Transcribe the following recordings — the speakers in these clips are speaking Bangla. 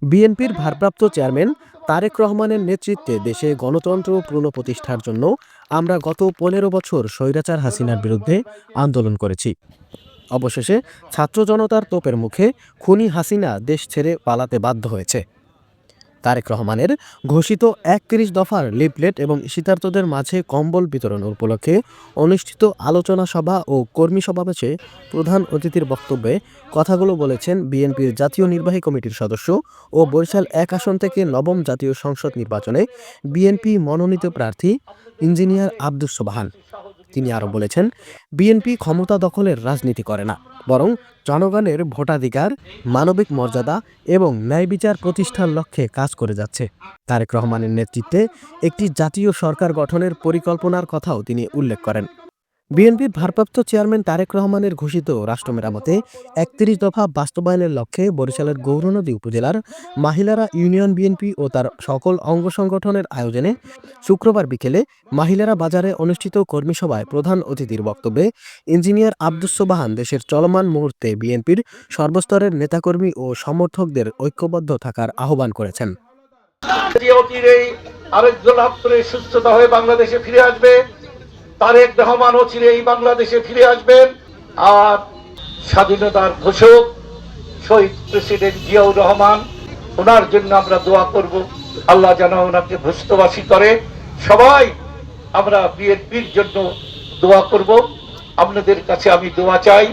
বিএনপির ভারপ্রাপ্ত চেয়ারম্যান তারেক রহমানের নেতৃত্বে দেশে গণতন্ত্র পুনঃপ্রতিষ্ঠার জন্য আমরা গত ১৫ বছর স্বৈরাচার হাসিনার বিরুদ্ধে আন্দোলন করেছি। অবশেষে ছাত্র জনতার তোপের মুখে খুনি হাসিনা দেশ ছেড়ে পালাতে বাধ্য হয়েছে। তারেক রহমানের ঘোষিত ৩১ দফার লিফলেট এবং শীতার্তদের মাঝে কম্বল বিতরণ উপলক্ষে অনুষ্ঠিত আলোচনা সভা ও কর্মী সমাবেশে প্রধান অতিথির বক্তব্যে কথাগুলো বলেছেন বিএনপির জাতীয় নির্বাহী কমিটির সদস্য ও বরিশাল ১ আসন থেকে নবম জাতীয় সংসদ নির্বাচনে বিএনপি মনোনীত প্রার্থী ইঞ্জিনিয়ার আব্দুস সোবহান। তিনি আরও বলেছেন, বিএনপি ক্ষমতা দখলের রাজনীতি করে না, বরং জনগণের ভোটাধিকার, মানবিক মর্যাদা এবং ন্যায় বিচার প্রতিষ্ঠার লক্ষ্যে কাজ করে যাচ্ছে। তারেক রহমানের নেতৃত্বে একটি জাতীয় সরকার গঠনের পরিকল্পনার কথাও তিনি উল্লেখ করেন। বিএনপির ভারপ্রাপ্ত চেয়ারম্যান তারেক রহমানের ঘোষিত রাষ্ট্র মেরামতে ৩১ দফা বাস্তবায়নের লক্ষ্যে বরিশালের গৌরনদী উপজেলার মাহিলারা ইউনিয়ন বিএনপি ও তার সকল অঙ্গ সংগঠনের আয়োজনে শুক্রবার বিকেলে মাহিলারা বাজারে অনুষ্ঠিত কর্মী সভায় প্রধান অতিথির বক্তব্যে ইঞ্জিনিয়ার আব্দুস সোবহান দেশের চলমান মুহূর্তে বিএনপির সর্বস্তরের নেতাকর্মী ও সমর্থকদের ঐক্যবদ্ধ থাকার আহ্বান করেছেন। সুস্থতা হয়ে বাংলাদেশে ফিরে আসবে, তারেক রহমান অচিরেই বাংলাদেশে ফিরে আসবেন। আর স্বাধীনতার ঘোষক শহীদ প্রেসিডেন্ট জিয়াউর রহমান, ওনার জন্য আমরা দোয়া করব, আল্লাহ যেন ওনাকে ভূস্থবাসী করে। সবাই আমরা বিএনপির জন্য দোয়া করব, আপনাদের কাছে আমি দোয়া চাই।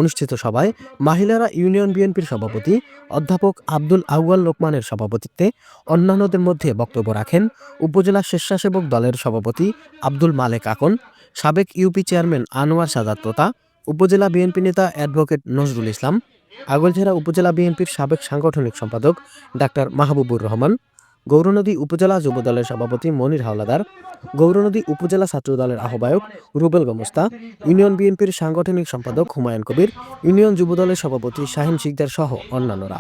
অনুষ্ঠিত সভায় মাহিলারা ইউনিয়ন বিএনপির সভাপতি অধ্যাপক আব্দুল আউয়াল লোকমানের সভাপতিত্বে অন্যান্যদের মধ্যে বক্তব্য রাখেন উপজেলা স্বেচ্ছাসেবক দলের সভাপতি আব্দুল মালেক আকন, সাবেক ইউপি চেয়ারম্যান আনোয়ার সাদাত তোতা, উপজেলা বিএনপি নেতা অ্যাডভোকেট নজরুল ইসলাম, আগৈলঝাড়া উপজেলা বিএনপির সাবেক সাংগঠনিক সম্পাদক ডাক্তার মাহবুবুর রহমান, গৌরনদী উপজেলা যুবদলের সভাপতি মনির হাওলাদার, গৌরনদী উপজেলা ছাত্রদলের আহ্বায়ক রুবেল গমস্তা, ইউনিয়ন বিএনপির সাংগঠনিক সম্পাদক হুমায়ুন কবির, ইউনিয়ন যুবদলের সভাপতি শাহিন শিকদার সহ অন্যান্যরা।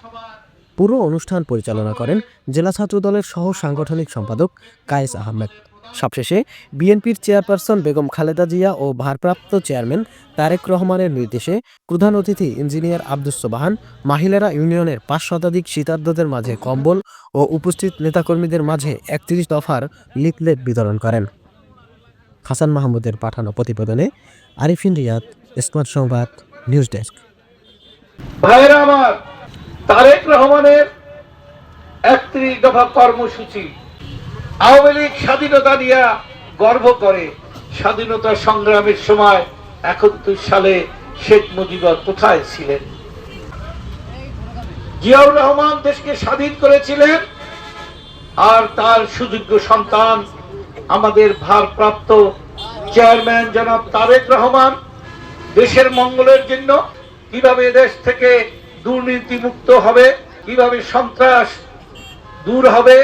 পুরো অনুষ্ঠান পরিচালনা করেন জেলা ছাত্রদলের সহ সাংগঠনিক সম্পাদক কায়েস আহমেদ। সবশেষে বিএনপির চেয়ারপারসন বেগম খালেদা জিয়া ও ভারপ্রাপ্ত চেয়ারম্যান তারেক রহমানের নির্দেশে প্রধান অতিথি ইঞ্জিনিয়ার আব্দুস সোবহান মাহিলারা ইউনিয়নের ৫ শতাধিক শীতার্তদের মাঝে কম্বল ও উপস্থিত নেতাকর্মীদের মাঝে ৩১ দফার লিফলেট বিতরণ করেন। হাসান মাহমুদের পাঠানো প্রতিবেদনে আরিফিন রিয়াদ, স্মার্ট সংবাদ, নিউজ ডেস্ক। ভাইরা আমার, তারেক রহমানের ৩১ দফা কর্মসূচি, আওয়ামী লীগ স্বাধীনতা নিয়ে গর্ব করে। স্বাধীনতা সংগ্রামের সময় ৭১ সালে শেখ মুজিবুর কোথায় ছিলেন? জিয়াউর রহমান দেশকে স্বাধীন করেছিলেন, আর তার সুযোগ্য সন্তান আমাদের ভারপ্রাপ্ত চেয়ারম্যান জনাব তারেক রহমান দেশের মঙ্গলের জন্য কিভাবে দেশ থেকে দুর্নীতি মুক্ত হবে, কিভাবে সন্ত্রাস দূর হবে,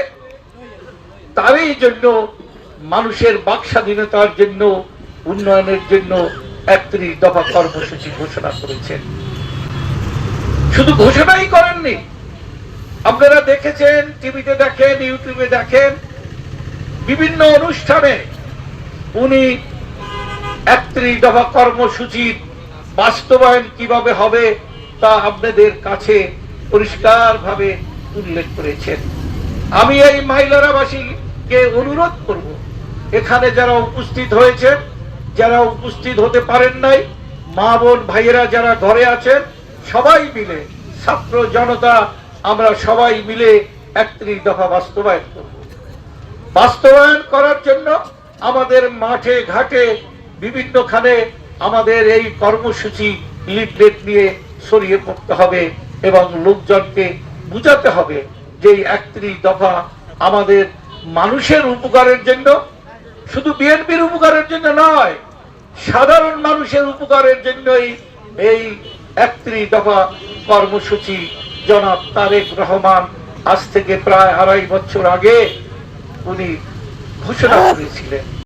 তারই জন্য মানুষের বাক স্বাধীনতার জন্য, উন্নয়নের জন্য ৩১ দফা কর্মসূচি ঘোষণা করেছেন। শুধু ঘোষণাই করেননি, আপনারা দেখেছেন, টিভিতে দেখেন, ইউটিউবে দেখেন, বিভিন্ন অনুষ্ঠানে উনি ৩১ দফা কর্মসূচির বাস্তবায়ন কিভাবে হবে তা আপনাদের কাছে পরিষ্কারভাবে উল্লেখ করেছেন। আমি এই মাইলারাবাসীকে অনুরোধ করব, এখানে যারা উপস্থিত হয়েছেন, যারা উপস্থিত হতে পারেন নাই, মা বোন ভাইয়েরা যারা ঘরে আছেন, সবাই মিলে, ছাত্র জনতা, আমরা সবাই মিলে ৩১ দফা বাস্তবায়ন করব। বাস্তবায়ন করার জন্য আমাদের মাঠে ঘাটে বিভিন্নখানে আমাদের এই কর্মসূচি লিফলেট নিয়ে ছড়িয়ে পড়তে হবে এবং লোকজনকে বুঝাতে হবে যে ৩১ দফা আমাদের মানুষের উপকারের জন্য, শুধু বিএনপির উপকারের জন্য নয়, সাধারণ মানুষের উপকারের জন্যই এই ৩১ দফা কর্মসূচি জনাব তারেক রহমান আজ থেকে প্রায় ২.৫ বছর আগে উনি ঘোষণা করেছিলেন।